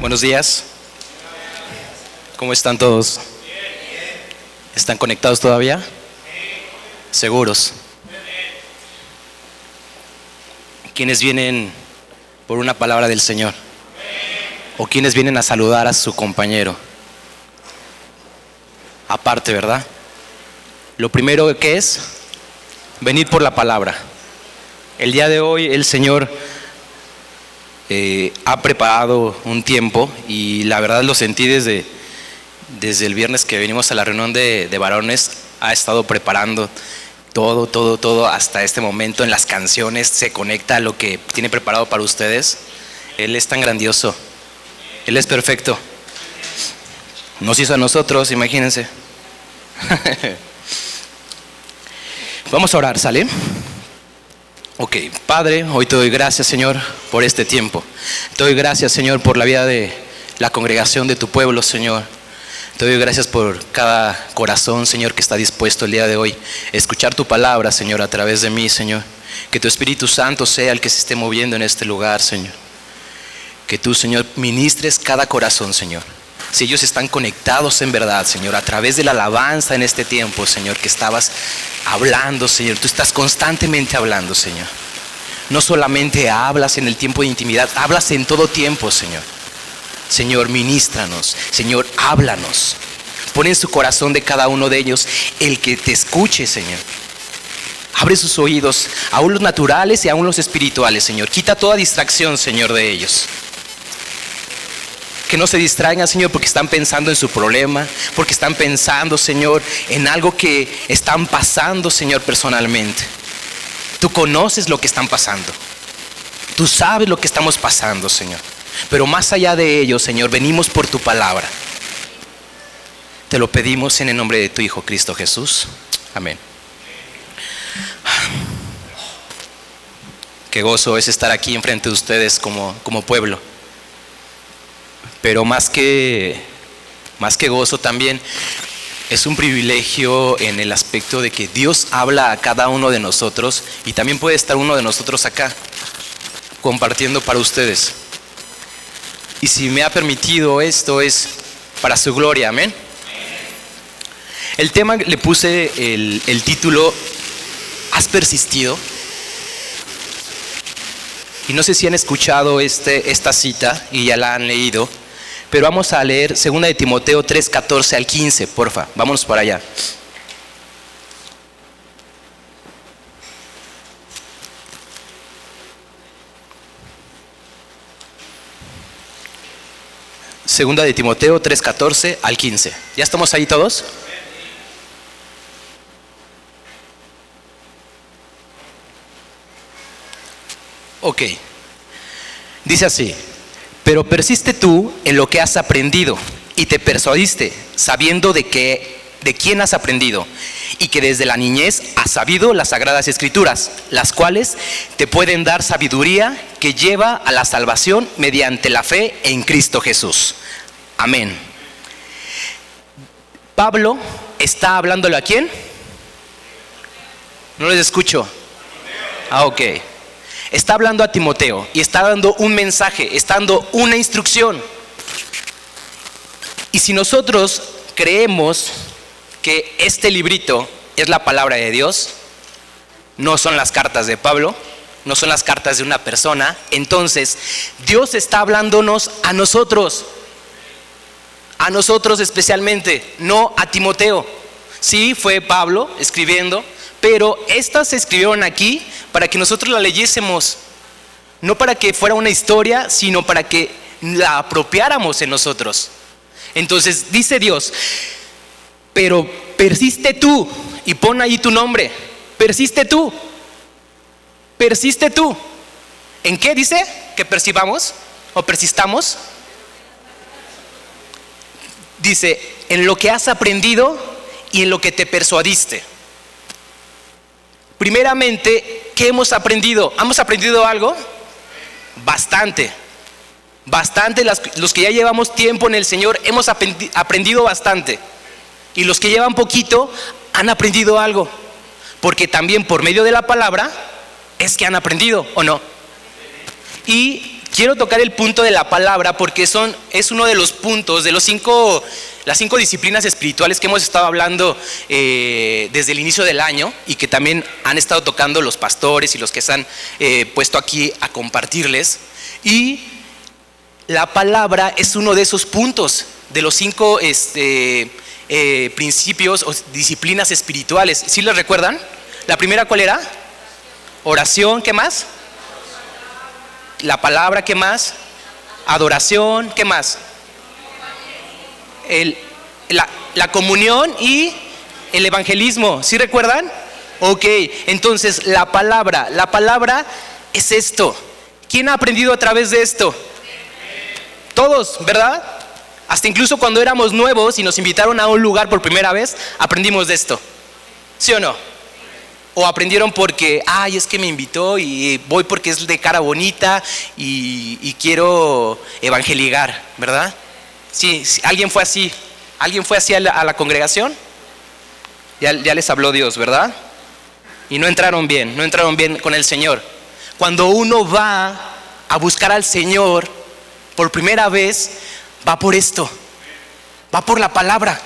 Buenos días. ¿Cómo están todos? ¿Están conectados todavía? ¿Seguros? ¿Quiénes vienen por una palabra del Señor? ¿O quiénes vienen a saludar a su compañero? Aparte, ¿verdad? Lo primero que es venir por la palabra. El día de hoy el Señor ha preparado un tiempo, y la verdad lo sentí desde el viernes que venimos a la reunión de varones. Ha estado preparando todo hasta este momento. En las canciones se conecta a lo que tiene preparado para ustedes. Él es tan grandioso, Él es perfecto. Nos hizo a nosotros, imagínense. Vamos a orar, ¿sale? Ok, Padre, hoy te doy gracias, Señor, por este tiempo. Te doy gracias, Señor, por la vida de la congregación de tu pueblo, Señor. Te doy gracias por cada corazón, Señor, que está dispuesto el día de hoy a escuchar tu palabra, Señor, a través de mí, Señor. Que tu Espíritu Santo sea el que se esté moviendo en este lugar, Señor. Que tú, Señor, ministres cada corazón, Señor. Si ellos están conectados en verdad, Señor, a través de la alabanza en este tiempo, Señor, que estabas hablando, Señor, tú estás constantemente hablando, Señor. No solamente hablas en el tiempo de intimidad, hablas en todo tiempo, Señor. Señor, ministranos, Señor, háblanos. Pon en su corazón de cada uno de ellos el que te escuche, Señor. Abre sus oídos, aún los naturales y aún los espirituales, Señor. Quita toda distracción, Señor, de ellos. Que no se distraigan, Señor, porque están pensando en su problema, porque están pensando, Señor, en algo que están pasando, Señor, personalmente. Tú conoces lo que están pasando. Tú sabes lo que estamos pasando, Señor. Pero más allá de ello, Señor, venimos por tu palabra. Te lo pedimos en el nombre de tu Hijo Cristo Jesús. Amén. Qué gozo es estar aquí enfrente de ustedes como pueblo. Pero más que gozo también es un privilegio en el aspecto de que Dios habla a cada uno de nosotros, y también puede estar uno de nosotros acá compartiendo para ustedes. Y si me ha permitido, esto es para su gloria, amén. El tema, le puse el título, ¿has persistido? Y no sé si han escuchado esta cita y ya la han leído. Pero vamos a leer 2 de Timoteo 3, 14 al 15, porfa, vámonos para allá. Segunda de Timoteo 3, 14 al 15. ¿Ya estamos ahí todos? Ok. Dice así: pero persiste tú en lo que has aprendido y te persuadiste, sabiendo de quién has aprendido, y que desde la niñez has sabido las sagradas escrituras, las cuales te pueden dar sabiduría que lleva a la salvación mediante la fe en Cristo Jesús. Amén. Pablo está hablándole ¿a quién? No les escucho. Ok. Está hablando a Timoteo y está dando un mensaje, está dando una instrucción. Y si nosotros creemos que este librito es la palabra de Dios, no son las cartas de Pablo, no son las cartas de una persona, entonces Dios está hablándonos a nosotros especialmente, no a Timoteo. Sí, fue Pablo escribiendo, pero estas se escribieron aquí para que nosotros la leyésemos, no para que fuera una historia, sino para que la apropiáramos en nosotros. Entonces dice Dios, pero persiste tú, y pon ahí tu nombre, persiste tú. ¿En qué dice que percibamos o persistamos? Dice, en lo que has aprendido y en lo que te persuadiste. Primeramente, ¿qué hemos aprendido? ¿Hemos aprendido algo? Bastante. Bastante, los que ya llevamos tiempo en el Señor hemos aprendido bastante. Y los que llevan poquito han aprendido algo. Porque también por medio de la palabra es que han aprendido, ¿o no? Y quiero tocar el punto de la palabra porque es uno de los puntos de las 5 disciplinas espirituales que hemos estado hablando desde el inicio del año y que también han estado tocando los pastores y los que se han puesto aquí a compartirles. Y la palabra es uno de esos puntos de los 5 principios o disciplinas espirituales. ¿Sí les recuerdan? La primera, ¿cuál era? Oración, ¿qué más? La palabra, ¿qué más? Adoración, ¿qué más? La comunión y el evangelismo, ¿sí recuerdan? Ok, entonces la palabra es esto. ¿Quién ha aprendido a través de esto? Todos, ¿verdad? Hasta incluso cuando éramos nuevos y nos invitaron a un lugar por primera vez, aprendimos de esto. ¿Sí o no? O aprendieron porque, es que me invitó y voy porque es de cara bonita y quiero evangelizar, ¿verdad? Sí, alguien fue así. ¿Alguien fue así a la congregación? Ya les habló Dios, ¿verdad? Y no entraron bien con el Señor. Cuando uno va a buscar al Señor por primera vez, va por esto, va por la palabra.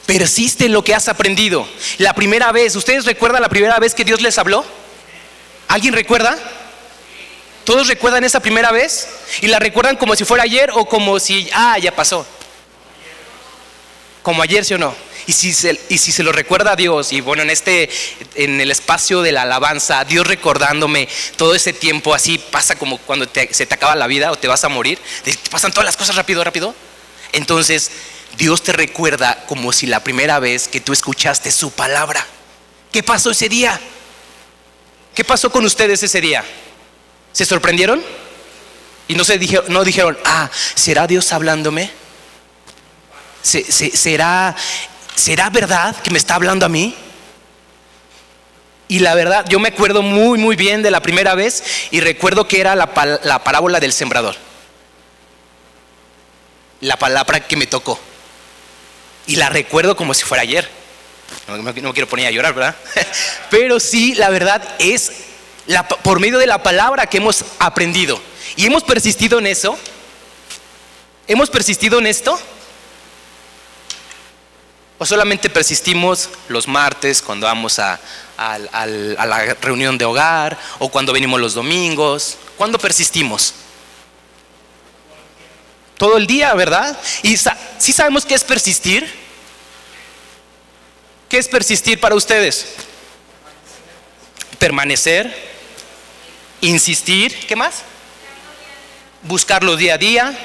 Persiste en lo que has aprendido. La primera vez, ¿ustedes recuerdan la primera vez que Dios les habló? ¿Alguien recuerda? ¿Todos recuerdan esa primera vez? ¿Y la recuerdan como si fuera ayer o como si, ya pasó? Como ayer, ¿sí o no? Y si se lo recuerda a Dios, y bueno, en el espacio de la alabanza, Dios recordándome todo ese tiempo, así pasa como cuando se te acaba la vida o te vas a morir, te pasan todas las cosas rápido. Entonces, Dios te recuerda como si la primera vez que tú escuchaste su palabra. ¿Qué pasó ese día? ¿Qué pasó con ustedes ese día? ¿Se sorprendieron? Y no dijeron, ¿será Dios hablándome? ¿Será verdad que me está hablando a mí? Y la verdad, yo me acuerdo muy, muy bien de la primera vez y recuerdo que era la parábola del sembrador. La palabra que me tocó. Y la recuerdo como si fuera ayer. No me quiero poner a llorar, ¿verdad? Pero sí, la verdad es por medio de la palabra que hemos aprendido. Y hemos persistido en eso. ¿Hemos persistido en esto? ¿O solamente persistimos los martes cuando vamos a la reunión de hogar? ¿O cuando venimos los domingos? ¿Cuándo persistimos? Todo el día, ¿verdad? Y ¿sí sabemos qué es persistir? ¿Qué es persistir para ustedes? Permanecer, insistir, ¿qué más? Buscarlo día a día.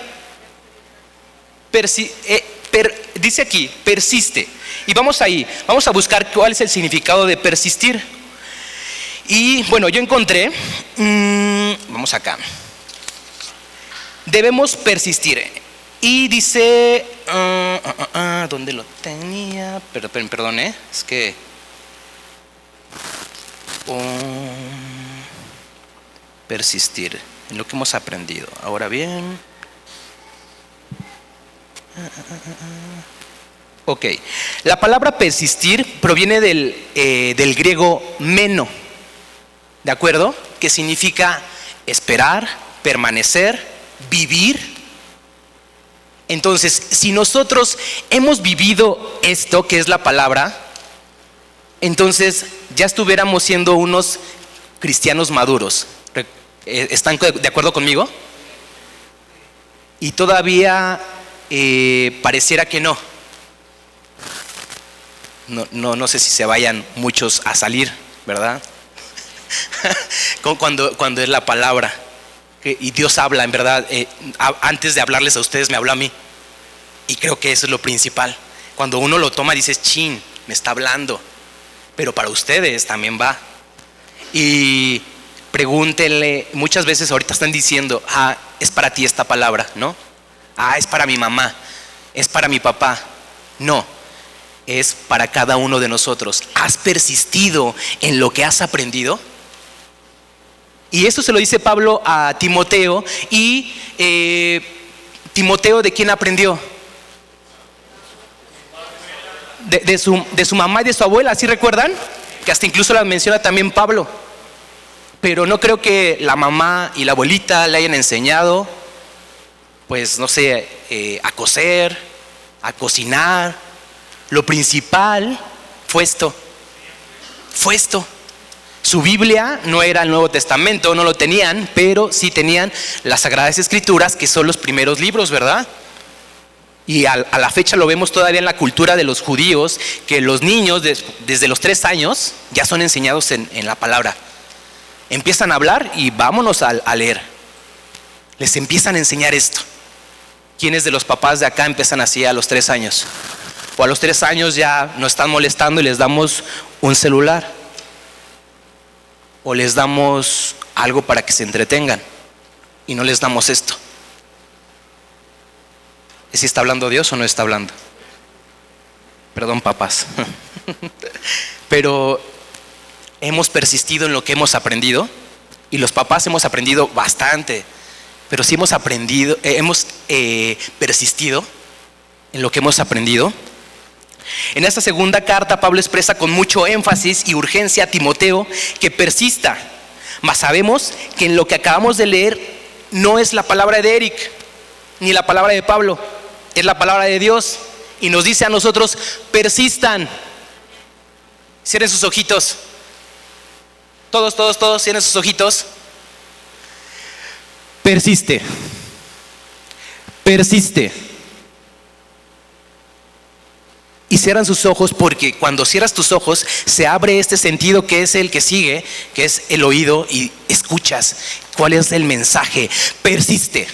Dice aquí, persiste. Y vamos a buscar cuál es el significado de persistir. Y bueno, yo encontré, vamos acá. Debemos persistir. Y dice, ¿dónde lo tenía? Perdón, es que persistir en lo que hemos aprendido. Ahora bien, ok, la palabra persistir proviene del griego meno, ¿de acuerdo? Que significa esperar, permanecer, vivir. Entonces, si nosotros hemos vivido esto que es la palabra, entonces ya estuviéramos siendo unos cristianos maduros. ¿Están de acuerdo conmigo? Y todavía pareciera que no. No sé si se vayan muchos a salir, ¿verdad? cuando es la palabra. Y Dios habla, en verdad, antes de hablarles a ustedes me habló a mí. Y creo que eso es lo principal. Cuando uno lo toma dices, chin, me está hablando. Pero para ustedes también va. Y Pregúntenle, muchas veces ahorita están diciendo, es para ti esta palabra, ¿no? Es para mi mamá, es para mi papá. No, es para cada uno de nosotros. ¿Has persistido en lo que has aprendido? Y esto se lo dice Pablo a Timoteo. Y Timoteo, ¿de quién aprendió? De su mamá y de su abuela, ¿sí recuerdan? Que hasta incluso la menciona también Pablo. Pero no creo que la mamá y la abuelita le hayan enseñado, pues no sé, a coser, a cocinar. Lo principal fue esto. Su Biblia no era el Nuevo Testamento, no lo tenían, pero sí tenían las Sagradas Escrituras, que son los primeros libros, ¿verdad? Y a la fecha lo vemos todavía en la cultura de los judíos, que los niños desde los 3 años ya son enseñados en la palabra. Empiezan a hablar y vámonos a leer. Les empiezan a enseñar esto. ¿Quiénes de los papás de acá empiezan así a los 3 años? O a los 3 años ya nos están molestando y les damos un celular. O les damos algo para que se entretengan y no les damos esto. ¿Si está hablando Dios o no está hablando? Perdón, papás. Pero hemos persistido en lo que hemos aprendido, y los papás hemos aprendido bastante, pero sí hemos persistido en lo que hemos aprendido. En esta segunda carta Pablo expresa con mucho énfasis y urgencia a Timoteo que persista, mas sabemos que en lo que acabamos de leer no es la palabra de Eric ni la palabra de Pablo, es la palabra de Dios, y nos dice a nosotros: persistan. Cierren sus ojitos. Todos cierren sus ojitos. Persiste. Y cierran sus ojos, porque cuando cierras tus ojos se abre este sentido que es el que sigue, que es el oído, y escuchas cuál es el mensaje. Persiste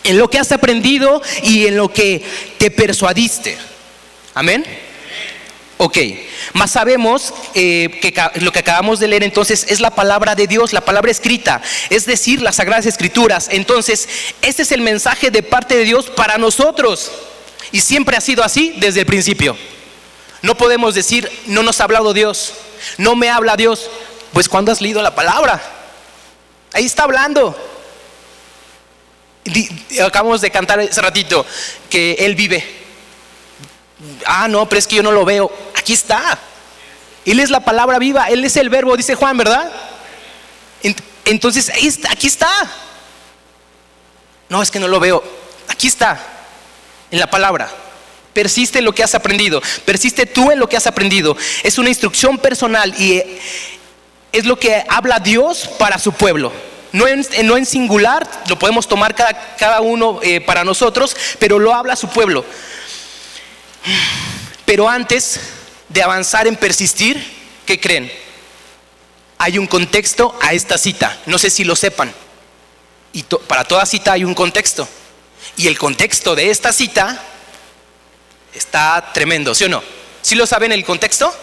en lo que has aprendido y en lo que te persuadiste. Amén. Ok, más sabemos que lo que acabamos de leer entonces es la palabra de Dios, la palabra escrita, es decir, las Sagradas Escrituras. Entonces, este es el mensaje de parte de Dios para nosotros, y siempre ha sido así desde el principio. No podemos decir, no nos ha hablado Dios, no me habla Dios. Pues ¿cuándo has leído la palabra? Ahí está hablando. Acabamos de cantar hace ratito que Él vive. No, pero es que yo no lo veo. Aquí está. Él es la palabra viva, Él es el verbo, dice Juan, ¿verdad? Entonces, aquí está. No, es que no lo veo. Aquí está, en la palabra. Persiste en lo que has aprendido. Persiste tú en lo que has aprendido. Es una instrucción personal y es lo que habla Dios para su pueblo. No en singular, lo podemos tomar cada uno para nosotros, pero lo habla a su pueblo. Pero antes de avanzar en persistir, ¿qué creen? Hay un contexto a esta cita. No sé si lo sepan. Y para toda cita hay un contexto. Y el contexto de esta cita está tremendo, ¿sí o no? ¿Sí lo saben el contexto?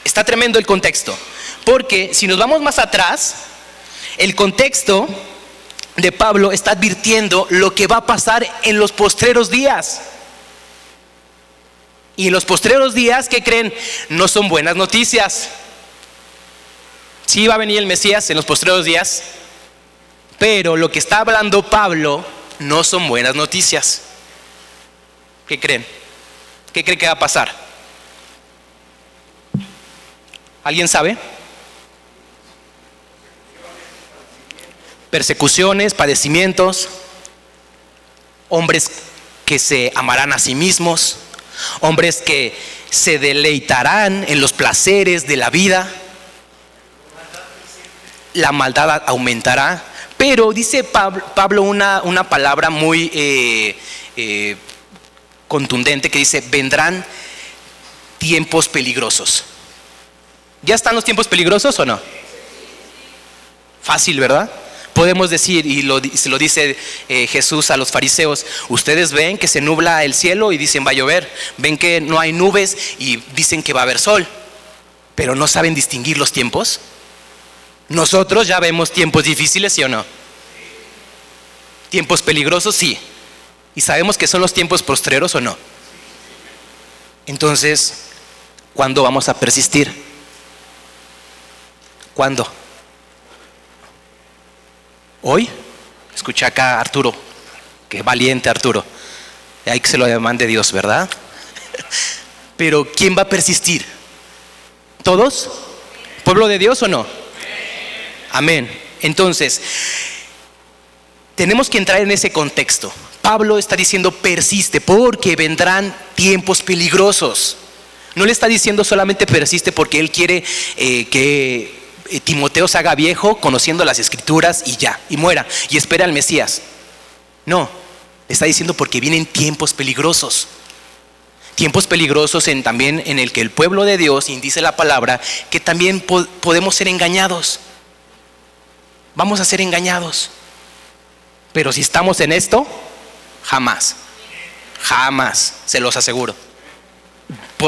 Está tremendo el contexto. Porque si nos vamos más atrás, el contexto de Pablo está advirtiendo lo que va a pasar en los postreros días. Y en los postreros días, ¿qué creen? No son buenas noticias. Sí va a venir el Mesías en los postreros días, pero lo que está hablando Pablo no son buenas noticias. ¿Qué creen? ¿Qué creen que va a pasar? ¿Alguien sabe? Persecuciones, padecimientos, hombres que se amarán a sí mismos, hombres que se deleitarán en los placeres de la vida, la maldad aumentará. Pero dice Pablo una palabra muy contundente que dice: vendrán tiempos peligrosos. ¿Ya están los tiempos peligrosos o no? Fácil, ¿verdad? Podemos decir, y se lo dice Jesús a los fariseos: ustedes ven que se nubla el cielo y dicen va a llover, ven que no hay nubes y dicen que va a haber sol, pero no saben distinguir los tiempos. Nosotros ya vemos tiempos difíciles, ¿sí o no? Tiempos peligrosos, sí. ¿Y sabemos que son los tiempos postreros o no? Entonces, ¿cuándo vamos a persistir? ¿Cuándo? ¿Hoy? Escucha acá a Arturo. Qué valiente Arturo. Hay que se lo demande Dios, ¿verdad? Pero ¿quién va a persistir? ¿Todos? ¿Pueblo de Dios o no? Amén. Entonces, tenemos que entrar en ese contexto. Pablo está diciendo persiste porque vendrán tiempos peligrosos. No le está diciendo solamente persiste porque él quiere que Timoteo se haga viejo conociendo las escrituras y ya, y muera, y espera al Mesías. No, le está diciendo porque vienen tiempos peligrosos. Tiempos peligrosos también en el que el pueblo de Dios, y dice la palabra, que también podemos ser engañados. Vamos a ser engañados. Pero si estamos en esto, jamás, se los aseguro.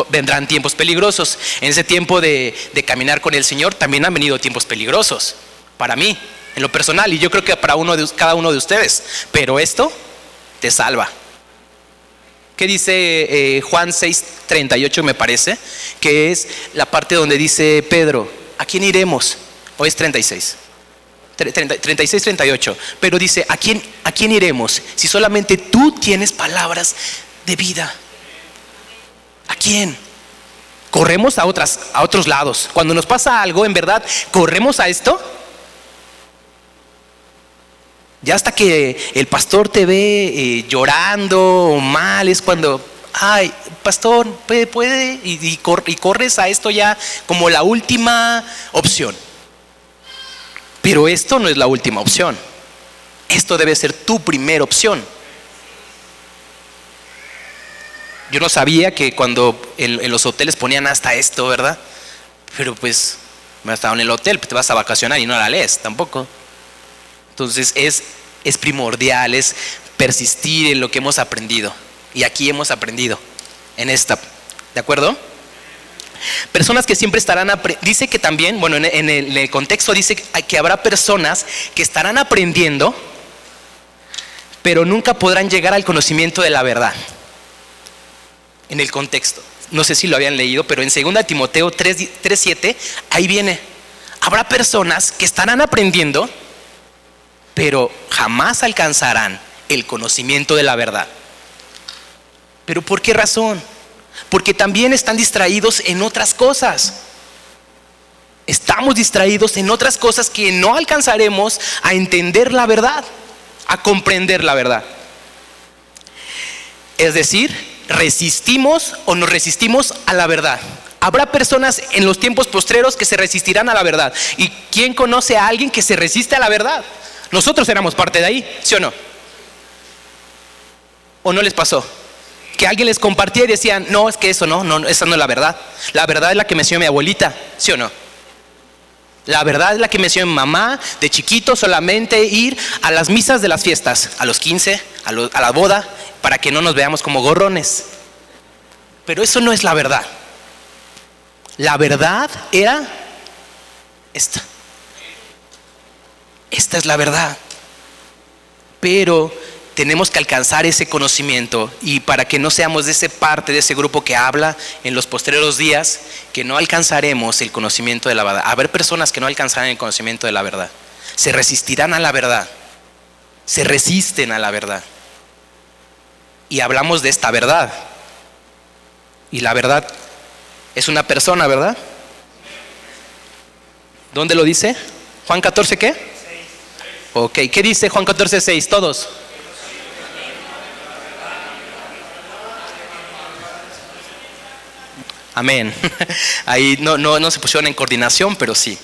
Vendrán tiempos peligrosos. En ese tiempo de caminar con el Señor también han venido tiempos peligrosos. Para mí, en lo personal, y yo creo que para cada uno de ustedes. Pero esto te salva. ¿Qué dice Juan 6:38 me parece? Que es la parte donde dice Pedro, ¿a quién iremos? ¿O es 36? 36-38. Pero dice, ¿a quién iremos? Si solamente tú tienes palabras de vida. ¿A quién? Corremos a otros lados. Cuando nos pasa algo, en verdad, corremos a esto. Ya hasta que el pastor te ve llorando o mal, es cuando, ay, pastor, puede, y corres a esto ya como la última opción. Pero esto no es la última opción. Esto debe ser tu primera opción. Yo no sabía que cuando en los hoteles ponían hasta esto, ¿verdad? Pero pues, me estaba en el hotel, te vas a vacacionar y no la lees tampoco. Entonces es primordial, es persistir en lo que hemos aprendido. Y aquí hemos aprendido en esta, ¿de acuerdo? Personas que siempre estarán, dice que también, bueno, en el contexto dice que habrá personas que estarán aprendiendo, pero nunca podrán llegar al conocimiento de la verdad. En el contexto, no sé si lo habían leído, pero en 2 Timoteo 3:7, ahí viene, habrá personas que estarán aprendiendo, pero jamás alcanzarán el conocimiento de la verdad. ¿Pero por qué razón? Porque también están distraídos en otras cosas. Estamos distraídos en otras cosas que no alcanzaremos a entender la verdad, a comprender la verdad. Es decir, resistimos o nos resistimos a la verdad. Habrá personas en los tiempos postreros que se resistirán a la verdad. ¿Y quién conoce a alguien que se resiste a la verdad? Nosotros éramos parte de ahí, ¿sí o no? ¿O no les pasó? Que alguien les compartía y decían, no, es que eso no, esa no es la verdad. La verdad es la que me enseñó mi abuelita, ¿sí o no? La verdad es la que me enseñó mi mamá, de chiquito solamente ir a las misas de las fiestas, a los 15, a la boda, para que no nos veamos como gorrones. Pero eso no es la verdad. La verdad era esta. Esta es la verdad. Pero tenemos que alcanzar ese conocimiento, y para que no seamos de esa parte de ese grupo que habla en los postreros días que no alcanzaremos el conocimiento de la verdad. Haber personas que no alcanzarán el conocimiento de la verdad, se resistirán a la verdad, se resisten a la verdad. Y hablamos de esta verdad, y la verdad es una persona, ¿verdad? ¿Dónde lo dice? Juan 14, ¿qué? Ok, ¿qué dice Juan 14:6? Todos. Amén. Ahí no se pusieron en coordinación, pero sí.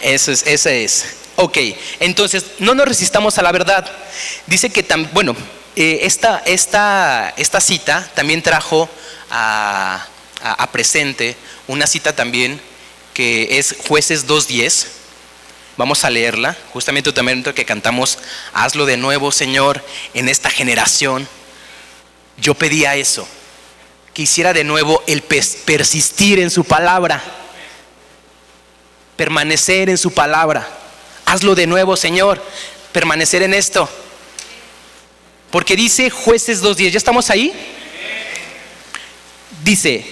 Ese es. Ok, entonces no nos resistamos a la verdad. Dice que bueno, esta cita también trajo a presente una cita también que es Jueces 2:10. Vamos a leerla, justamente también que cantamos, hazlo de nuevo, Señor, en esta generación. Yo pedía eso, que hiciera de nuevo el persistir en su palabra. permanecer en su palabra. Hazlo de nuevo, Señor, permanecer en esto. Porque dice Jueces 2:10, ¿ya estamos ahí? Dice: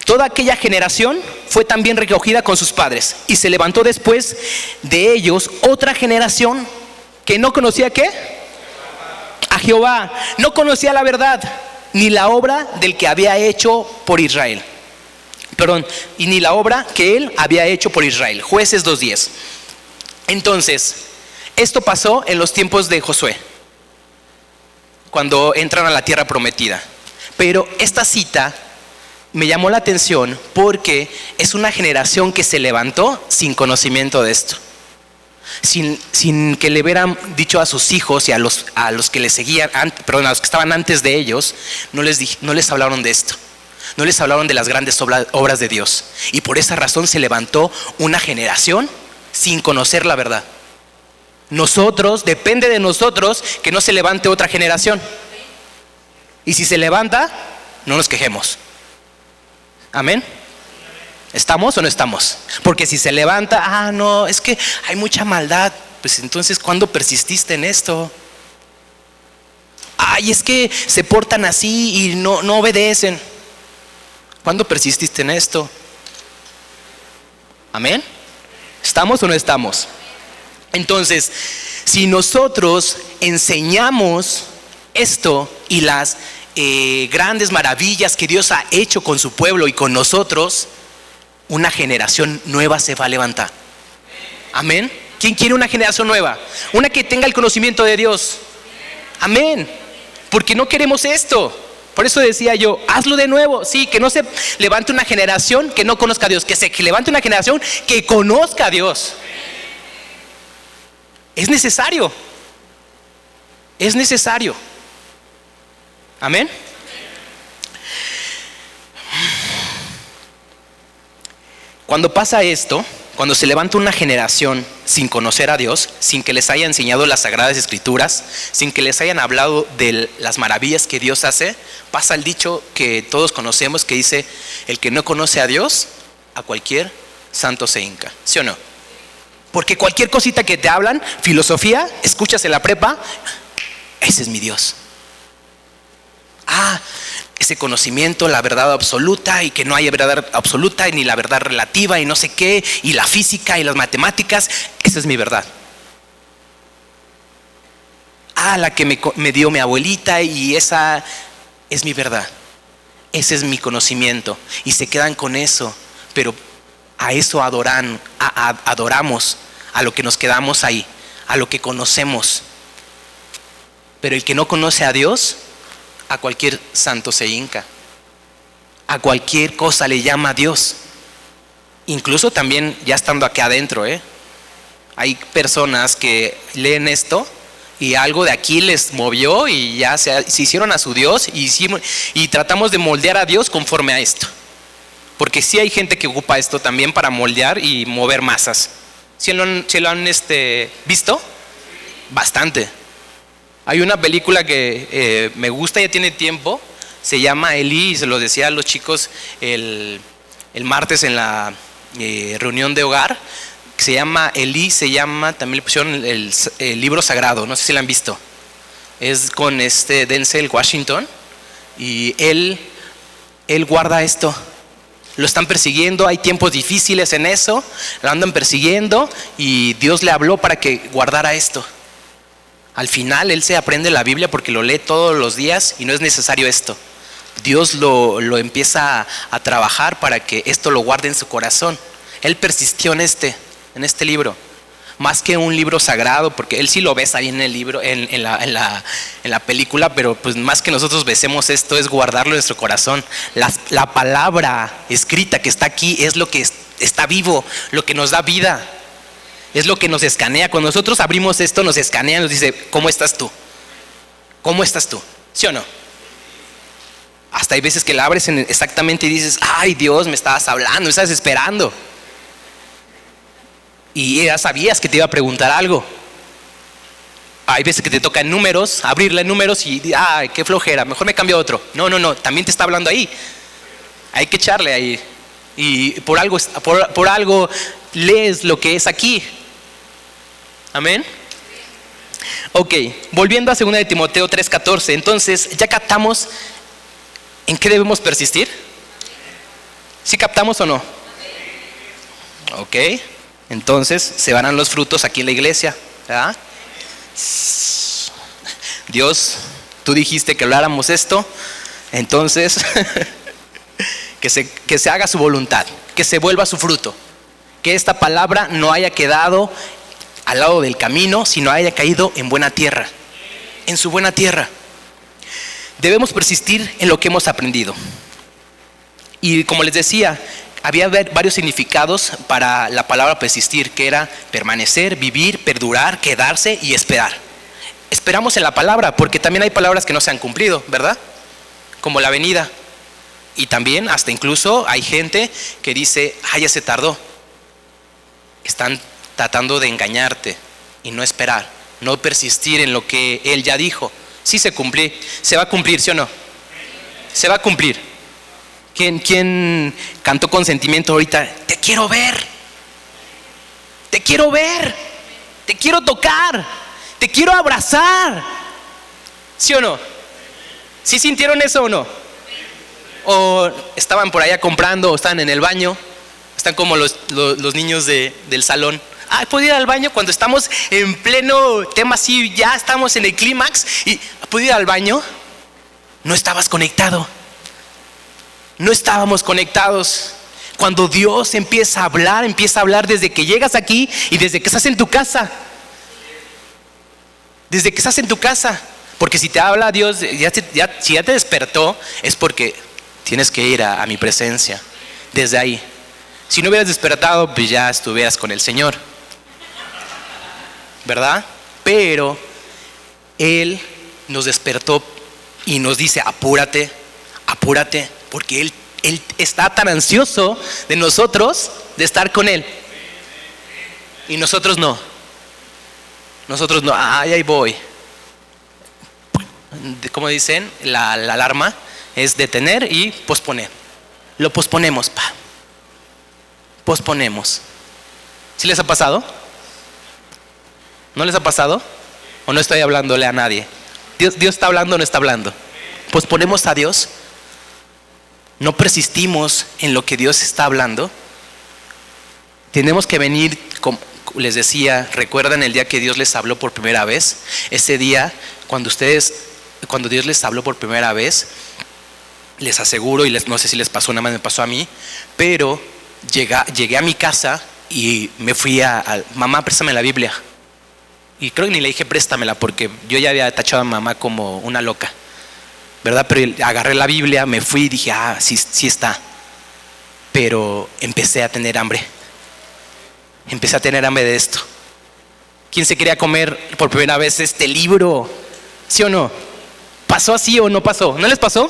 toda aquella generación fue también recogida con sus padres, y se levantó después de ellos otra generación que no conocía ¿qué? A Jehová, no conocía la verdad, ni la obra del que había hecho por Israel. Perdón, y ni la obra que él había hecho por Israel. Jueces 2:10. Entonces, esto pasó en los tiempos de Josué, cuando entran a la tierra prometida. Pero esta cita me llamó la atención porque es una generación que se levantó sin conocimiento de esto. Sin que le hubieran dicho a sus hijos y a los que les seguían, a los que estaban antes de ellos, no les hablaron de esto. No les hablaron de las grandes obras de Dios. Y por esa razón se levantó una generación sin conocer la verdad. Depende de nosotros que no se levante otra generación. Y si se levanta, no nos quejemos. Amén. ¿Estamos o no estamos? Porque si se levanta, no, es que hay mucha maldad. Pues entonces, ¿cuándo persististe en esto? Es que se portan así y no obedecen. ¿Cuándo persististe en esto? Amén. ¿Estamos o no estamos? Entonces, si nosotros enseñamos esto y las grandes maravillas que Dios ha hecho con su pueblo y con nosotros, una generación nueva se va a levantar. Amén. ¿Quién quiere una generación nueva? Una que tenga el conocimiento de Dios. Amén. Porque no queremos esto. Por eso decía yo, hazlo de nuevo. Sí, que no se levante una generación que no conozca a Dios, que se levante una generación que conozca a Dios. Es necesario. Es necesario. Amén. Cuando pasa esto, cuando se levanta una generación sin conocer a Dios, sin que les haya enseñado las Sagradas Escrituras, sin que les hayan hablado de las maravillas que Dios hace, pasa el dicho que todos conocemos que dice: el que no conoce a Dios, a cualquier santo se hinca. ¿Sí o no? Porque cualquier cosita que te hablan, filosofía, escuchas en la prepa, ese es mi Dios. Ese conocimiento, la verdad absoluta, y que no hay verdad absoluta ni la verdad relativa y no sé qué, y la física y las matemáticas, esa es mi verdad. La que me dio mi abuelita, y esa es mi verdad. Ese es mi conocimiento. Y se quedan con eso, pero a eso adoramos, a lo que nos quedamos ahí, a lo que conocemos. Pero el que no conoce a Dios, a cualquier santo se hinca, a cualquier cosa le llama a Dios. Incluso también ya estando aquí adentro, hay personas que leen esto y algo de aquí les movió y ya se hicieron a su Dios, y tratamos de moldear a Dios conforme a esto. Porque sí hay gente que ocupa esto también para moldear y mover masas. ¿Sí lo han visto? Bastante. Hay una película que me gusta, ya tiene tiempo, se llama Elí, y se los decía a los chicos el martes en la reunión de hogar, que se llama Elí, también le pusieron el libro sagrado, no sé si la han visto. Es con Denzel Washington, y él guarda esto. Lo están persiguiendo, hay tiempos difíciles en eso, lo andan persiguiendo, y Dios le habló para que guardara esto. Al final él se aprende la Biblia porque lo lee todos los días y no es necesario esto. Dios lo empieza a trabajar para que esto lo guarde en su corazón. Él persistió en este libro, más que un libro sagrado, porque él sí lo besa ahí en el libro, en la película, pero pues más que nosotros besemos esto, es guardarlo en nuestro corazón. La palabra escrita que está aquí es lo que está vivo, lo que nos da vida. Es lo que nos escanea. Cuando nosotros abrimos esto, nos escanea, nos dice: ¿cómo estás tú? ¿Cómo estás tú? ¿Sí o no? Hasta hay veces que la abres exactamente y dices: ay, Dios, me estabas hablando, me estabas esperando. Y ya sabías que te iba a preguntar algo. Hay veces que te toca en números, abrirle en números y ay, qué flojera, mejor me cambio a otro. No, también te está hablando ahí. Hay que echarle ahí. Y por algo lees lo que es aquí. Amén. Ok, volviendo a 2 de Timoteo 3:14. Entonces, ¿ya captamos en qué debemos persistir? ¿Sí captamos o no? Ok, entonces se verán los frutos aquí en la iglesia, ¿verdad? Dios, tú dijiste que habláramos esto, entonces que se haga su voluntad, que se vuelva su fruto, que esta palabra no haya quedado al lado del camino, sino haya caído en buena tierra, en su buena tierra. Debemos persistir en lo que hemos aprendido. Y como les decía, había varios significados para la palabra persistir, que era permanecer, vivir, perdurar, quedarse y esperar. Esperamos en la palabra, porque también hay palabras que no se han cumplido, ¿verdad? Como la venida. Y también, hasta incluso, hay gente que dice, ya se tardó. Están tratando de engañarte y no esperar, no persistir en lo que Él ya dijo. Sí se va a cumplir, ¿sí o no? Se va a cumplir. ¿Quién cantó con sentimiento ahorita? Te quiero ver, te quiero ver, te quiero tocar, te quiero abrazar. ¿Sí o no? ¿Sí sintieron eso o no? O estaban por allá comprando, o estaban en el baño, están como los niños del salón. ¿Puedo ir al baño cuando estamos en pleno tema así? Ya estamos en el clímax. ¿Y puedo ir al baño? No estabas conectado. No estábamos conectados. Cuando Dios empieza a hablar desde que llegas aquí y desde que estás en tu casa. Desde que estás en tu casa. Porque si te habla Dios, si ya te despertó, es porque tienes que ir a mi presencia. Desde ahí. Si no hubieras despertado, pues ya estuvieras con el Señor, ¿verdad? Pero Él nos despertó y nos dice, apúrate, apúrate, porque Él está tan ansioso de nosotros, de estar con Él. Y nosotros no. Nosotros no, ahí voy. Como dicen, la alarma es detener y posponer. Lo posponemos, posponemos. ¿Sí les ha pasado? ¿No les ha pasado? ¿O no estoy hablándole a nadie? ¿Dios está hablando o no está hablando? ¿Posponemos a Dios? ¿No persistimos en lo que Dios está hablando? Tenemos que venir, como les decía, ¿recuerdan el día que Dios les habló por primera vez? Ese día, cuando Dios les habló por primera vez, les aseguro, y no sé si les pasó, nada más me pasó a mí, pero llegué a mi casa y me fui a mamá, préstame la Biblia. Y creo que ni le dije préstamela, porque yo ya había tachado a mamá como una loca, ¿verdad? Pero agarré la Biblia, me fui y dije, sí está. Pero empecé a tener hambre. Empecé a tener hambre de esto. ¿Quién se quería comer por primera vez este libro? ¿Sí o no? ¿Pasó así o no pasó? ¿No les pasó?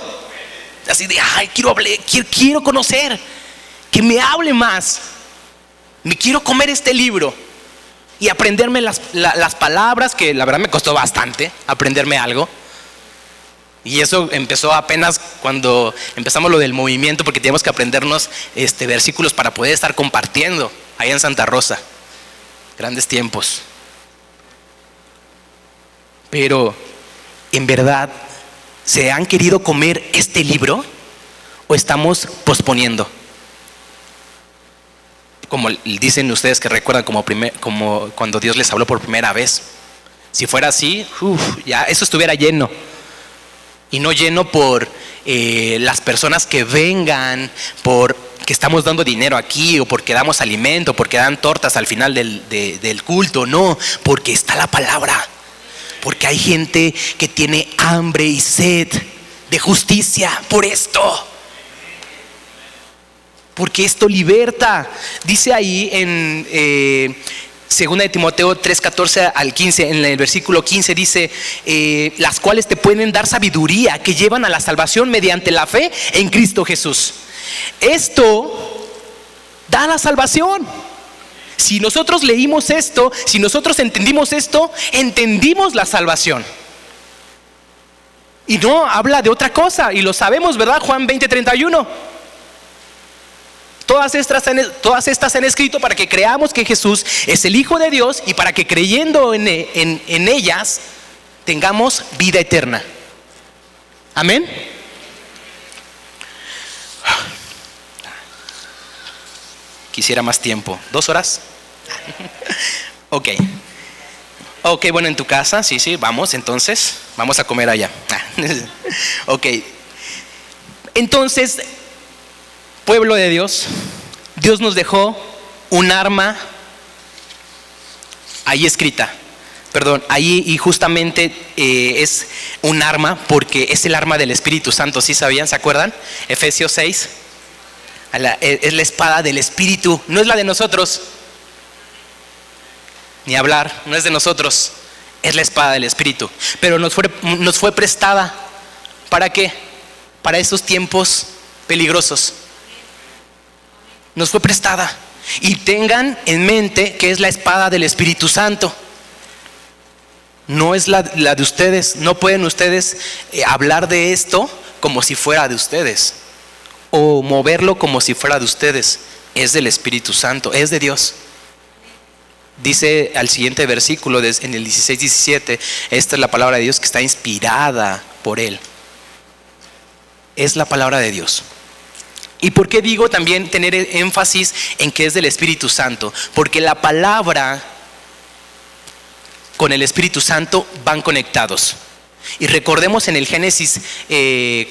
Así de, quiero conocer, que me hable más. Me quiero comer este libro y aprenderme las palabras, que la verdad me costó bastante aprenderme algo. Y eso empezó apenas cuando empezamos lo del movimiento, porque teníamos que aprendernos versículos para poder estar compartiendo allá en Santa Rosa. Grandes tiempos. Pero, en verdad, ¿se han querido comer este libro o estamos posponiendo? Como dicen ustedes que recuerdan como cuando Dios les habló por primera vez. Si fuera así, ya eso estuviera lleno. Y no lleno por las personas que vengan, por que estamos dando dinero aquí, o porque damos alimento, porque dan tortas al final del culto. No, porque está la palabra. Porque hay gente que tiene hambre y sed de justicia por esto. Porque esto liberta. Dice ahí en 2 de Timoteo 3:14 al 15, en el versículo 15 dice, las cuales te pueden dar sabiduría, que llevan a la salvación mediante la fe en Cristo Jesús. Esto da la salvación. Si nosotros leímos esto, si nosotros entendimos esto, entendimos la salvación. Y no habla de otra cosa, y lo sabemos, ¿verdad? Juan 20:31. Todas estas se han escrito para que creamos que Jesús es el Hijo de Dios y para que creyendo en ellas tengamos vida eterna. Amén. Quisiera más tiempo. 2 horas. Ok, bueno, en tu casa, sí, vamos entonces. Vamos a comer allá. Ok. Entonces, pueblo de Dios, Dios nos dejó un arma ahí escrita. Ahí, y justamente es un arma porque es el arma del Espíritu Santo. ¿Sí sabían? ¿Se acuerdan? Efesios 6. Es la espada del Espíritu, no es la de nosotros. Ni hablar, no es de nosotros. Es la espada del Espíritu. Pero nos fue prestada. ¿Para qué? Para esos tiempos peligrosos. Nos fue prestada. Y tengan en mente que es la espada del Espíritu Santo. No es la de ustedes. No pueden ustedes hablar de esto como si fuera de ustedes, o moverlo como si fuera de ustedes. Es del Espíritu Santo, es de Dios. Dice al siguiente versículo, en el 16-17, esta es la palabra de Dios que está inspirada por Él. Es la palabra de Dios. ¿Y por qué digo también tener énfasis en que es del Espíritu Santo? Porque la palabra con el Espíritu Santo van conectados. Y recordemos en el Génesis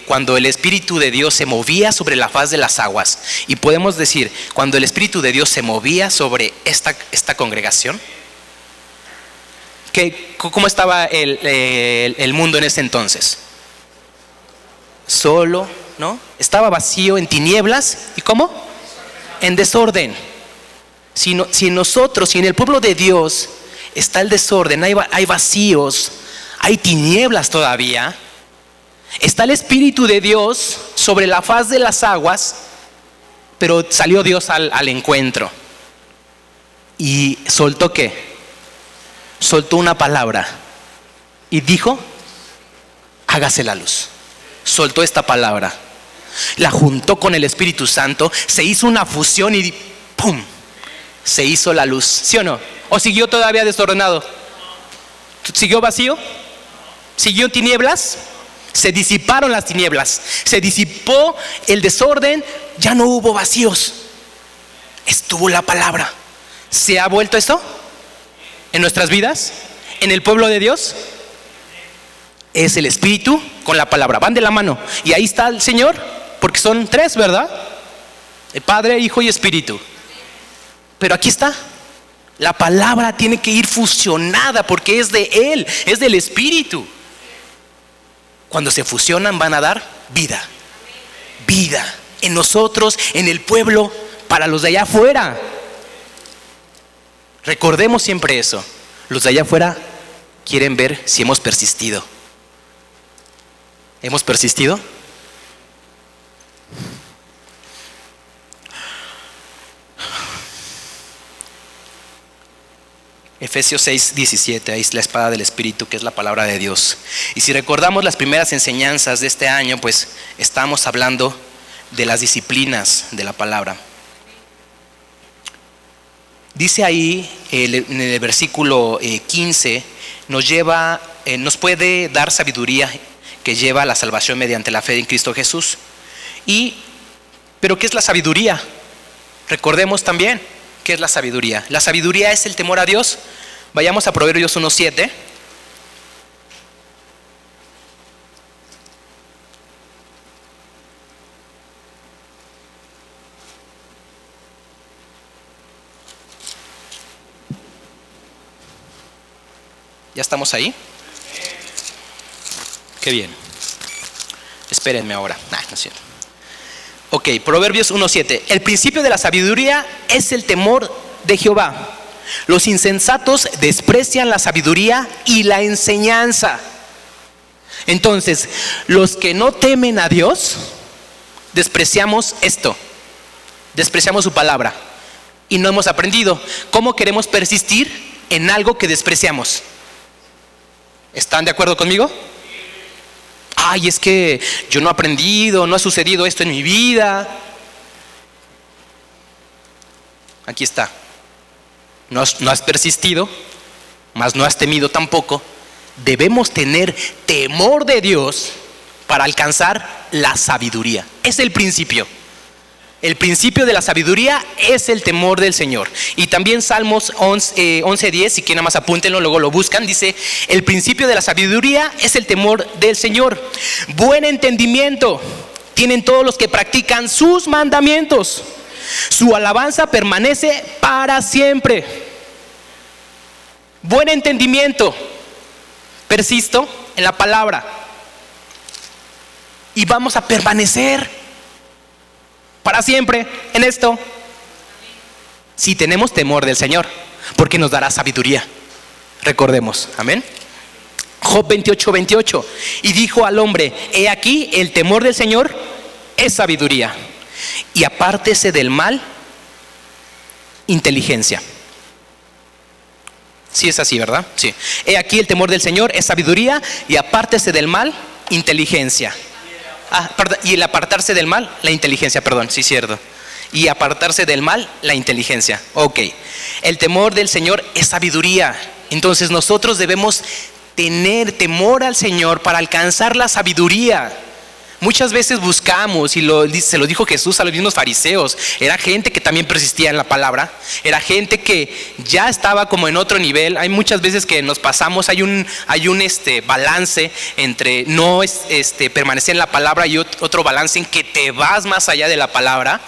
cuando el Espíritu de Dios se movía sobre la faz de las aguas. Y podemos decir, cuando el Espíritu de Dios se movía sobre esta congregación, ¿cómo estaba el mundo en ese entonces? Solo, ¿no? Estaba vacío, en tinieblas. ¿Y cómo? En desorden. Si en el pueblo de Dios está el desorden, hay vacíos, hay tinieblas todavía, está el Espíritu de Dios sobre la faz de las aguas, pero salió Dios al encuentro. ¿Y soltó qué? Soltó una palabra y dijo: hágase la luz. Soltó esta palabra, la juntó con el Espíritu Santo, se hizo una fusión y ¡pum! Se hizo la luz. ¿Sí o no? ¿O siguió todavía desordenado? ¿Siguió vacío? ¿Siguió tinieblas? Se disiparon las tinieblas, se disipó el desorden, ya no hubo vacíos. Estuvo la palabra. ¿Se ha vuelto esto en nuestras vidas? ¿En el pueblo de Dios? Es el Espíritu con la palabra, van de la mano. Y ahí está el Señor, porque son 3, ¿verdad? El Padre, Hijo y Espíritu. Pero aquí está. La palabra tiene que ir fusionada porque es de Él, es del Espíritu. Cuando se fusionan van a dar vida. Vida en nosotros, en el pueblo, para los de allá afuera. Recordemos siempre eso. Los de allá afuera quieren ver si hemos persistido. ¿Hemos persistido? Efesios 6:17, ahí es la espada del Espíritu, que es la palabra de Dios. Y si recordamos las primeras enseñanzas de este año, pues estamos hablando de las disciplinas de la palabra. Dice ahí en el versículo 15, nos puede dar sabiduría que lleva a la salvación mediante la fe en Cristo Jesús. ¿Pero qué es la sabiduría? Recordemos también qué es la sabiduría. La sabiduría es el temor a Dios. Vayamos a Proverbios 1:7. ¿Ya estamos ahí? Qué bien. Espérenme ahora. No es cierto. Ok, Proverbios 1:7. El principio de la sabiduría es el temor de Jehová. Los insensatos desprecian la sabiduría y la enseñanza. Entonces, los que no temen a Dios, despreciamos esto. Despreciamos su palabra. Y no hemos aprendido. ¿Cómo queremos persistir en algo que despreciamos? ¿Están de acuerdo conmigo? Ay, es que yo no he aprendido, no ha sucedido esto en mi vida. aquí está. No has persistido, mas no has temido tampoco. Debemos tener temor de Dios para alcanzar la sabiduría. Es el principio. El principio de la sabiduría es el temor del Señor. Y también Salmos 11:10, si quieren nada más apúntenlo, luego lo buscan, dice: el principio de la sabiduría es el temor del Señor. Buen entendimiento tienen todos los que practican sus mandamientos. Su alabanza permanece para siempre. Buen entendimiento. Persisto en la palabra y vamos a permanecer para siempre en esto, si tenemos temor del Señor, porque nos dará sabiduría. Recordemos, amén. Job 28:28, y dijo al hombre: he aquí, el temor del Señor es sabiduría, y apártese del mal, inteligencia. Sí es así, ¿verdad? Sí. He aquí, el temor del Señor es sabiduría, y apártese del mal, inteligencia. Y el apartarse del mal, la inteligencia, perdón, sí, cierto. Y apartarse del mal, la inteligencia. Ok. El temor del Señor es sabiduría. Entonces nosotros debemos tener temor al Señor para alcanzar la sabiduría. Muchas veces buscamos, y se lo dijo Jesús a los mismos fariseos, era gente que también persistía en la palabra, era gente que ya estaba como en otro nivel. Hay muchas veces que nos pasamos, hay un balance entre no permanecer en la palabra y otro balance en que te vas más allá de la palabra.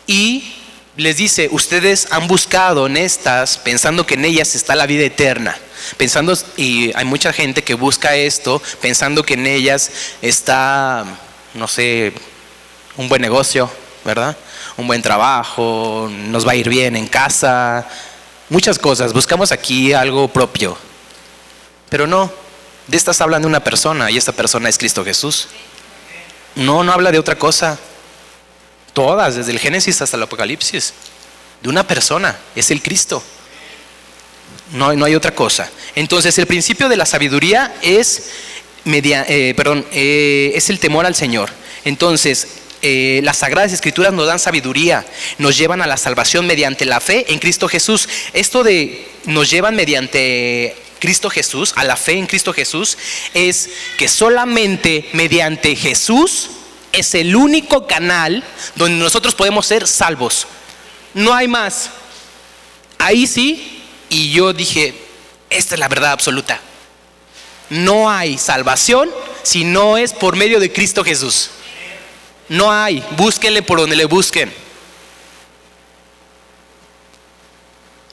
Y les dice: ustedes han buscado en estas pensando que en ellas está la vida eterna. Y hay mucha gente que busca esto pensando que en ellas está, no sé, un buen negocio, ¿verdad? Un buen trabajo, nos va a ir bien en casa, muchas cosas. Buscamos aquí algo propio, pero no, de estas hablan de una persona, y esta persona es Cristo Jesús. No habla de otra cosa. Todas, desde el Génesis hasta el Apocalipsis, de una persona, es el Cristo. No hay otra cosa. Entonces el principio de la sabiduría es el temor al Señor. Entonces las Sagradas Escrituras nos dan sabiduría, nos llevan a la salvación mediante la fe en Cristo Jesús. Esto de nos llevan mediante Cristo Jesús, a la fe en Cristo Jesús, es que solamente mediante Jesús es el único canal donde nosotros podemos ser salvos. No hay más. Ahí sí. Y yo dije: esta es la verdad absoluta. No hay salvación si no es por medio de Cristo Jesús. No hay. Búsquenle por donde le busquen.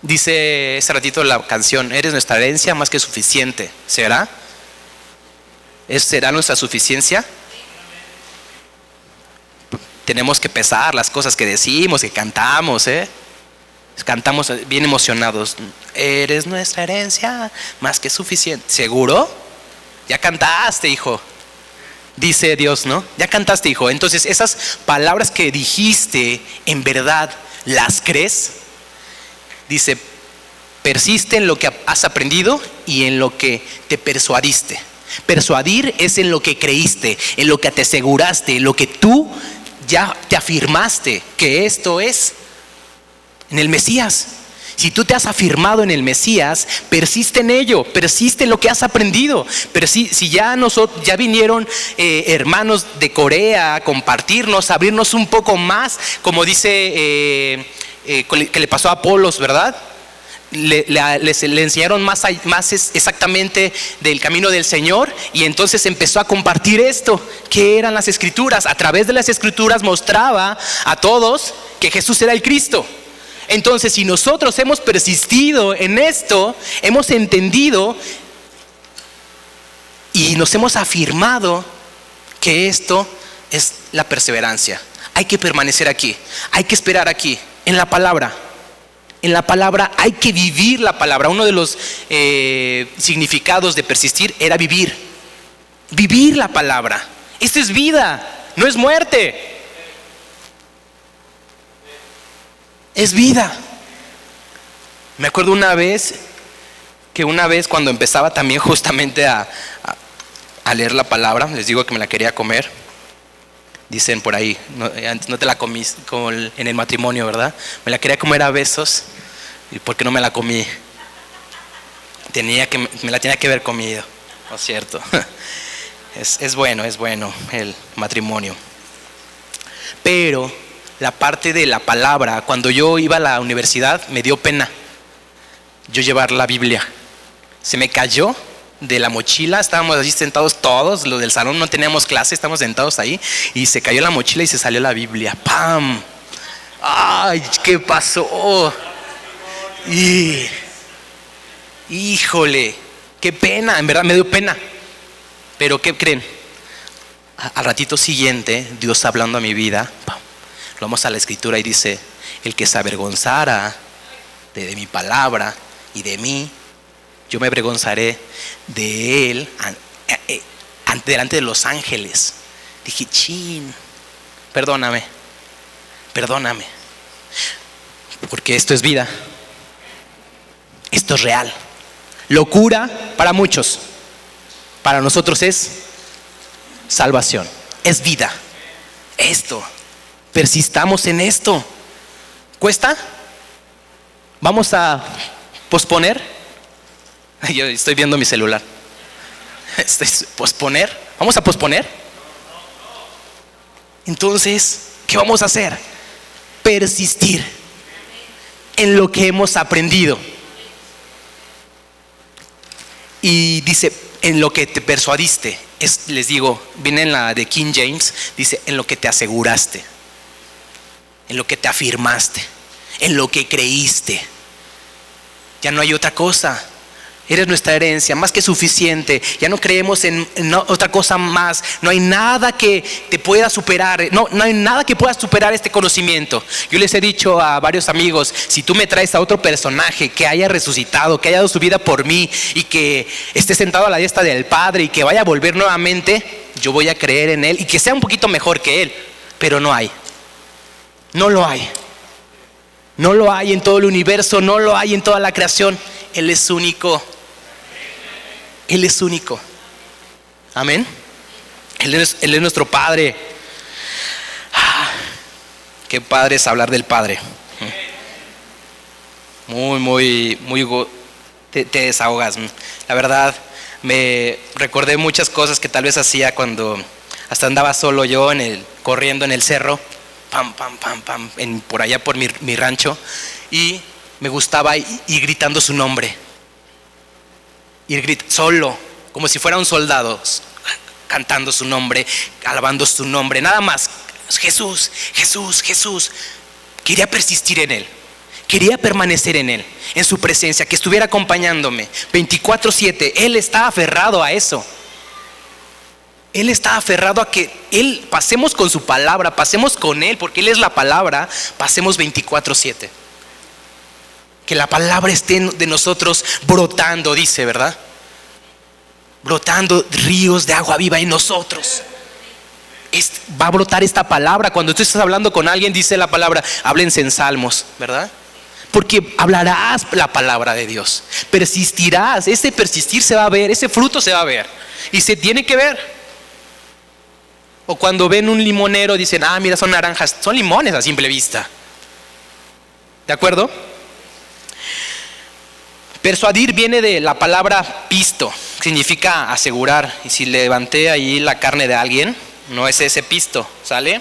Dice ese ratito la canción: eres nuestra herencia más que suficiente. ¿Será? ¿Será nuestra suficiencia? Tenemos que pesar las cosas que decimos, que cantamos, Cantamos bien emocionados: eres nuestra herencia más que suficiente. ¿Seguro? Ya cantaste, hijo. Dice Dios, ¿no? Ya cantaste, hijo. Entonces esas palabras que dijiste, ¿en verdad las crees? Dice: persiste en lo que has aprendido y en lo que te persuadiste. Persuadir es en lo que creíste, en lo que te aseguraste, en lo que tú ya te afirmaste que esto es. En el Mesías. Si tú te has afirmado en el Mesías, persiste en ello, persiste en lo que has aprendido. Pero si ya vinieron hermanos de Corea a compartirnos, a abrirnos un poco más, como dice que le pasó a Apolos, ¿verdad? Le enseñaron más exactamente del camino del Señor, y entonces empezó a compartir esto, que eran las Escrituras. A través de las Escrituras mostraba a todos que Jesús era el Cristo. Entonces, si nosotros hemos persistido en esto, hemos entendido y nos hemos afirmado que esto es la perseverancia. Hay que permanecer aquí, hay que esperar aquí, en la palabra. En la palabra hay que vivir la palabra. Uno de los significados de persistir era vivir. Vivir la palabra. Esto es vida, no es muerte. Es vida. Me acuerdo una vez cuando empezaba también justamente a leer la palabra, les digo que me la quería comer, Dicen por ahí, no, antes no te la comí como en el matrimonio, ¿verdad? Me la quería comer a besos. ¿Y por qué no me la comí? Me la tenía que haber comido, ¿no es cierto? Es bueno el matrimonio. Pero la parte de la palabra, cuando yo iba a la universidad, me dio pena yo llevar la Biblia. Se me cayó de la mochila, estábamos allí sentados todos, los del salón no teníamos clase, estábamos sentados ahí, y se cayó la mochila y se salió la Biblia. ¡Pam! ¡Ay! ¿Qué pasó? Híjole, qué pena, en verdad me dio pena. Pero ¿qué creen? Al ratito siguiente, Dios hablando a mi vida, ¡pam! Vamos a la escritura y dice: el que se avergonzara de mi palabra y de mí, yo me avergonzaré de él delante de los ángeles. Dije, chin, perdóname, porque esto es vida, esto es real. Locura para muchos, para nosotros es salvación, es vida. Esto, persistamos en esto. ¿Cuesta? ¿Vamos a posponer? Yo estoy viendo mi celular. ¿Posponer? ¿Vamos a posponer? Entonces, ¿qué vamos a hacer? Persistir en lo que hemos aprendido. Y dice, en lo que te persuadiste. Les digo, viene en la de King James, dice, en lo que te aseguraste, en lo que te afirmaste, en lo que creíste. Ya no hay otra cosa. Eres nuestra herencia, más que suficiente. Ya no creemos en otra cosa más. No hay nada que te pueda superar. No hay nada que pueda superar este conocimiento. Yo les he dicho a varios amigos: si tú me traes a otro personaje que haya resucitado, que haya dado su vida por mí y que esté sentado a la diestra del Padre y que vaya a volver nuevamente, yo voy a creer en él y que sea un poquito mejor que él. Pero no hay. No lo hay. No lo hay en todo el universo, no lo hay en toda la creación. Él es único. Él es único. Amén. Él es nuestro Padre. Qué padre es hablar del Padre. Muy te desahogas. La verdad, me recordé muchas cosas que tal vez hacía cuando hasta andaba solo yo corriendo en el cerro, pam, por allá por mi rancho, y me gustaba ir gritando su nombre. Ir solo, como si fuera un soldado, cantando su nombre, alabando su nombre, nada más. Jesús, Jesús, Jesús. Quería persistir en él, quería permanecer en él, en su presencia, que estuviera acompañándome 24/7. Él está aferrado a eso. Él está aferrado a que pasemos con su palabra, pasemos con él, porque él es la palabra, pasemos 24/7. Que la palabra esté de nosotros brotando, dice, ¿verdad? Brotando ríos de agua viva en nosotros. Va a brotar esta palabra. Cuando tú estás hablando con alguien, dice la palabra, háblense en salmos, ¿verdad? Porque hablarás la palabra de Dios. Persistirás. Ese persistir se va a ver, ese fruto se va a ver. Y se tiene que ver. O cuando ven un limonero, dicen, mira, son naranjas. Son limones a simple vista. ¿De acuerdo? Persuadir viene de la palabra pisto, significa asegurar. Y si levanté ahí la carne de alguien, no es ese pisto, ¿sale?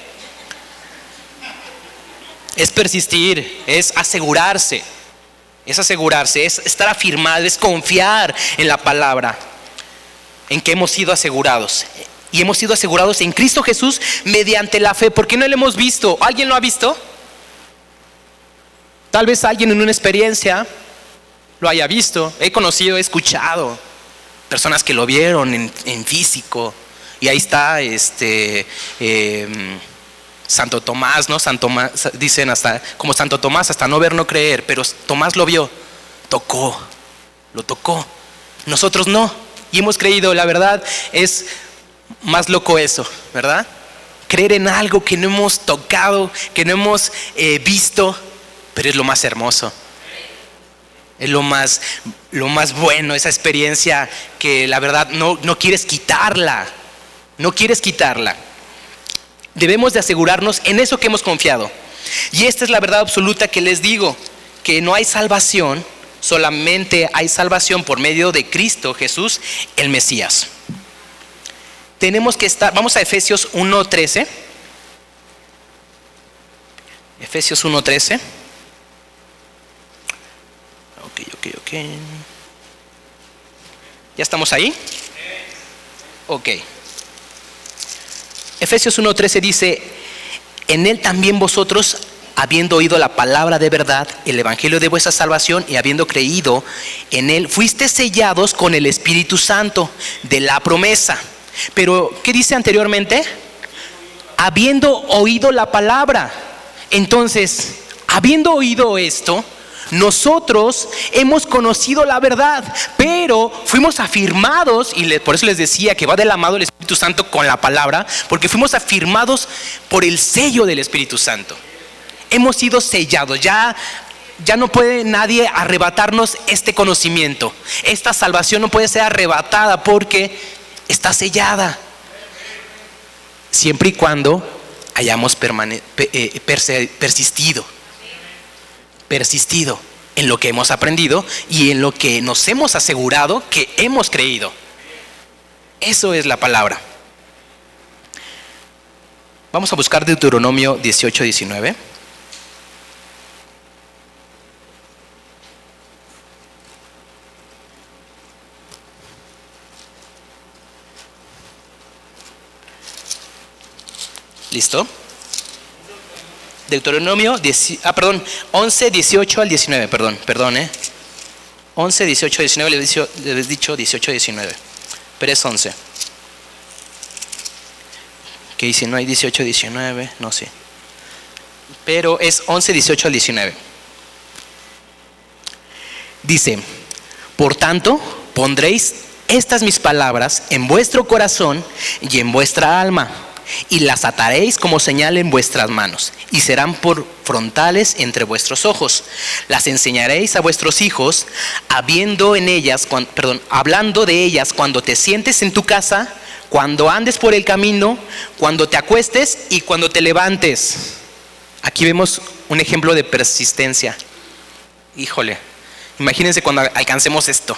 Es persistir, es asegurarse, es estar afirmado, es confiar en la palabra, en que hemos sido asegurados. Y hemos sido asegurados en Cristo Jesús mediante la fe. ¿Por qué no lo hemos visto? ¿Alguien lo ha visto? Tal vez alguien en una experiencia lo haya visto. He conocido, he escuchado personas que lo vieron en físico. Y ahí está Santo Tomás, ¿no? Santo Tomás, dicen hasta como Santo Tomás, hasta no ver, no creer. Pero Tomás lo vio, lo tocó. Nosotros no. Y hemos creído. La verdad es más loco eso, ¿verdad? Creer en algo que no hemos tocado, que no hemos visto, pero es lo más hermoso. Es lo más bueno, esa experiencia que la verdad no quieres quitarla. No quieres quitarla. Debemos de asegurarnos en eso que hemos confiado. Y esta es la verdad absoluta que les digo, que no hay salvación, solamente hay salvación por medio de Cristo Jesús, el Mesías. Tenemos que estar, vamos a Efesios 1:13. Efesios 1:13. Ok. ¿Ya estamos ahí? Ok. Efesios 1:13 dice: en él también vosotros, habiendo oído la palabra de verdad, el evangelio de vuestra salvación, y habiendo creído en él, fuiste sellados con el Espíritu Santo de la promesa. Pero, ¿qué dice anteriormente? Habiendo oído la palabra. Entonces, habiendo oído esto, nosotros hemos conocido la verdad, pero fuimos afirmados, y por eso les decía que va de la mano el Espíritu Santo con la palabra, porque fuimos afirmados por el sello del Espíritu Santo. Hemos sido sellados, ya no puede nadie arrebatarnos este conocimiento. Esta salvación no puede ser arrebatada porque está sellada, siempre y cuando hayamos persistido en lo que hemos aprendido y en lo que nos hemos asegurado que hemos creído. Eso es la palabra. Vamos a buscar Deuteronomio 18:19. ¿Listo? Deuteronomio 11, 18 al 19, perdón, 11, 18, 19, les he dicho 18, 19, pero es 11. Que si no hay 18, 19, no sé. Pero es 11, 18 al 19. Dice: por tanto, pondréis estas mis palabras en vuestro corazón y en vuestra alma, y las ataréis como señal en vuestras manos, y serán por frontales entre vuestros ojos. Las enseñaréis a vuestros hijos, hablando de ellas cuando te sientes en tu casa, cuando andes por el camino, cuando te acuestes y cuando te levantes. Aquí vemos un ejemplo de persistencia. Híjole, imagínense cuando alcancemos esto,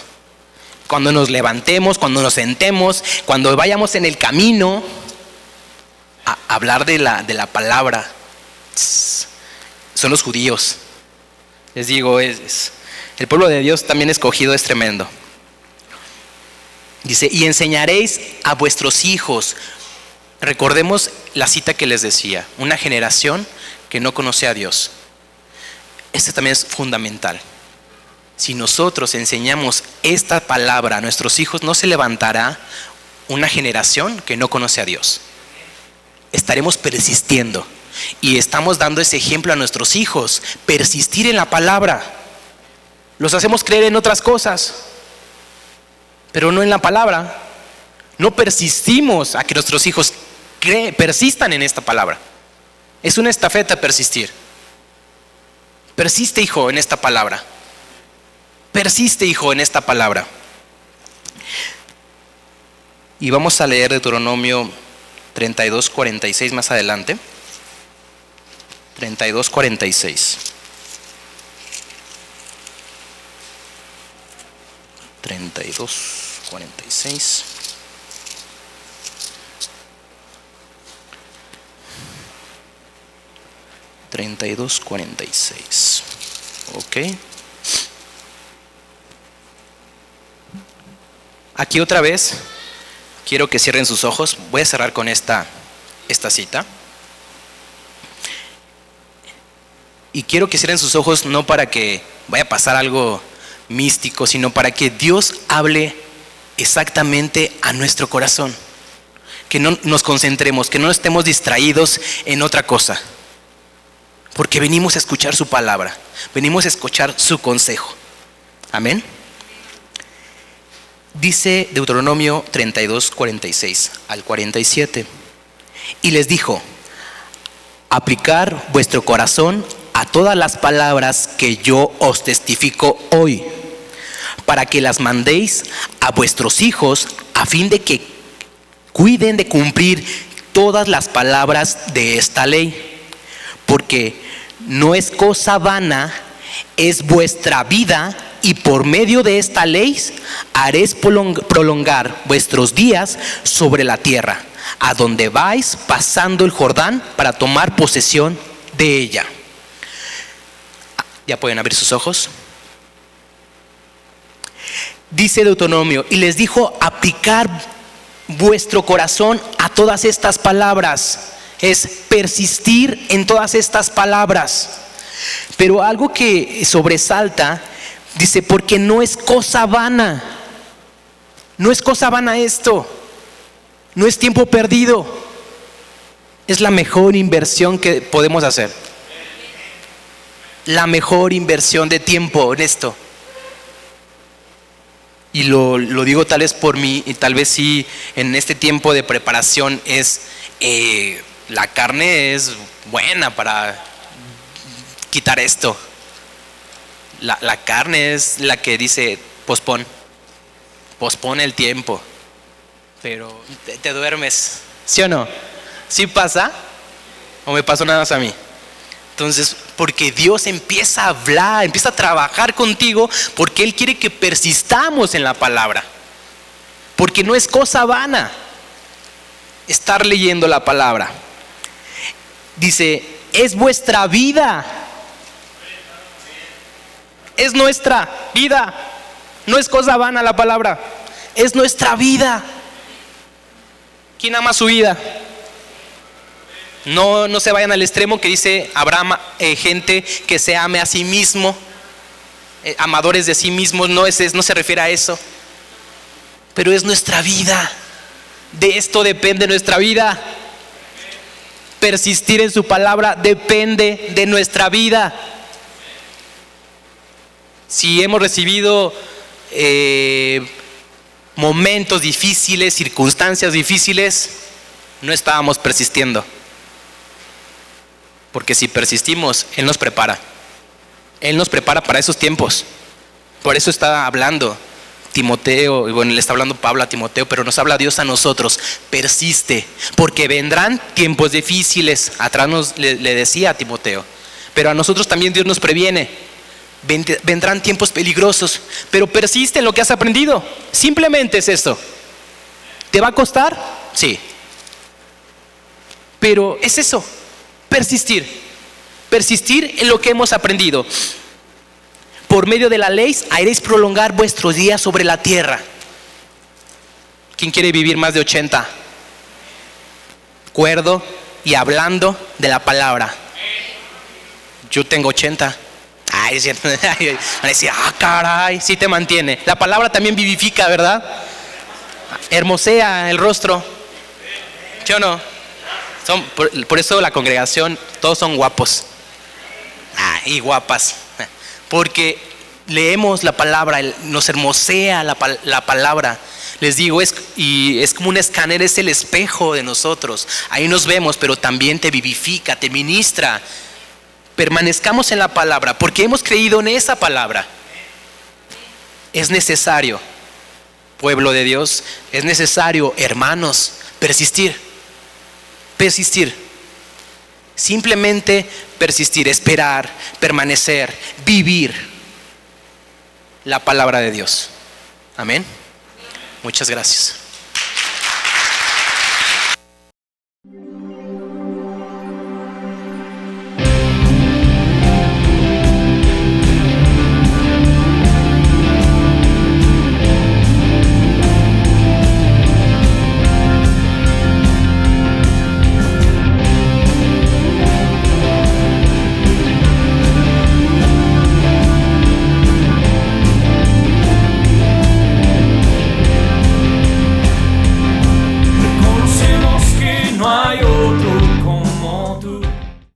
cuando nos levantemos, cuando nos sentemos, cuando vayamos en el camino a hablar de la palabra. Son los judíos. Les digo, el pueblo de Dios también escogido es tremendo. Dice: y enseñaréis a vuestros hijos. Recordemos la cita que les decía: una generación que no conoce a Dios. Esto también es fundamental. Si nosotros enseñamos esta palabra a nuestros hijos, no se levantará una generación que no conoce a Dios. Estaremos persistiendo, y estamos dando ese ejemplo a nuestros hijos: persistir en la palabra. Los hacemos creer en otras cosas, pero no en la palabra. No persistimos a que nuestros hijos persistan en esta palabra. Es una estafeta persistir. Persiste, hijo, en esta palabra. Persiste, hijo, en esta palabra. Y vamos a leer Deuteronomio 32:46 más adelante. 32:46. 32:46. Ok. Aquí otra vez quiero que cierren sus ojos. Voy a cerrar con esta cita. Y quiero que cierren sus ojos, no para que vaya a pasar algo místico, sino para que Dios hable exactamente a nuestro corazón. Que no nos concentremos, que no estemos distraídos en otra cosa. Porque venimos a escuchar su palabra, venimos a escuchar su consejo. Amén. Dice Deuteronomio 32:46 al 47. Y les dijo: aplicar vuestro corazón a todas las palabras que yo os testifico hoy, para que las mandéis a vuestros hijos, a fin de que cuiden de cumplir todas las palabras de esta ley, porque no es cosa vana, es vuestra vida, y por medio de esta ley haréis prolongar vuestros días sobre la tierra, a donde vais pasando el Jordán para tomar posesión de ella. Ya pueden abrir sus ojos. Dice Deuteronomio: y les dijo, aplicar vuestro corazón a todas estas palabras. Es persistir en todas estas palabras. Pero algo que sobresalta, dice, porque no es cosa vana. No es cosa vana esto. No es tiempo perdido. Es la mejor inversión que podemos hacer. La mejor inversión de tiempo en esto. Y lo digo tal vez por mí, y tal vez sí, en este tiempo de preparación es, la carne es buena para quitar esto. La carne es la que dice, pospone el tiempo, pero te duermes, ¿sí o no? ¿Sí pasa? ¿O me pasó nada más a mí? Entonces, porque Dios empieza a hablar, empieza a trabajar contigo, porque Él quiere que persistamos en la palabra. Porque no es cosa vana estar leyendo la palabra. Dice, es vuestra vida. Es nuestra vida. No es cosa vana la palabra. Es nuestra vida. ¿Quién ama su vida? No se vayan al extremo que dice Abraham, gente que se ame a sí mismo, amadores de sí mismos. No se refiere a eso. Pero es nuestra vida. De esto depende nuestra vida. Persistir en su palabra depende de nuestra vida. Si hemos recibido momentos difíciles, circunstancias difíciles, no estábamos persistiendo. Porque si persistimos, Él nos prepara. Él nos prepara para esos tiempos. Por eso está hablando Timoteo, y bueno, le está hablando Pablo a Timoteo, pero nos habla Dios a nosotros. Persiste, porque vendrán tiempos difíciles. Atrás le decía a Timoteo, pero a nosotros también Dios nos previene. Vendrán tiempos peligrosos, pero persiste en lo que has aprendido. Simplemente es eso. ¿Te va a costar? Sí. Pero es eso. Persistir en lo que hemos aprendido. Por medio de la ley haréis prolongar vuestros días sobre la tierra. ¿Quién quiere vivir más de 80? Cuerdo y hablando de la palabra. Yo tengo 80. Ay, es cierto. Decía, caray, sí te mantiene. La palabra también vivifica, ¿verdad? Hermosea el rostro. ¿Sí o no? Por eso la congregación, todos son guapos y guapas, porque leemos la palabra, nos hermosea la palabra. Les digo, es como un escáner, es el espejo de nosotros. Ahí nos vemos, pero también te vivifica, te ministra. Permanezcamos en la palabra, porque hemos creído en esa palabra. Es necesario, pueblo de Dios, es necesario, hermanos, persistir. Simplemente persistir, esperar, permanecer, vivir la palabra de Dios. Amén. Muchas gracias.